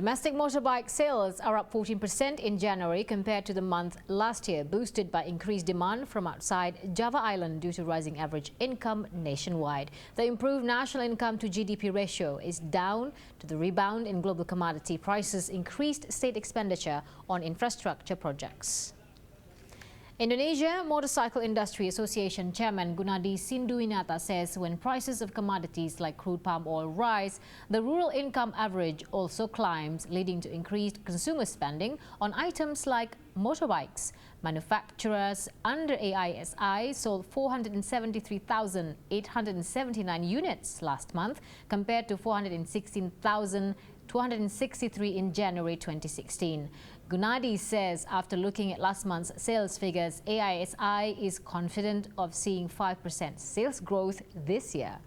Domestic motorbike sales are up 14% in January compared to the month last year, boosted by increased demand from outside Java Island due to rising average income nationwide. The improved national income to GDP ratio is down to the rebound in global commodity prices, increased state expenditure on infrastructure projects. Indonesia Motorcycle Industry Association Chairman Gunadi Sinduwinata says when prices of commodities like crude palm oil rise, the rural income average also climbs, leading to increased consumer spending on items like motorbikes. Manufacturers under AISI sold 473,879 units last month compared to 416,263 in January 2016. Gunadi says after looking at last month's sales figures, AISI is confident of seeing 5% sales growth this year.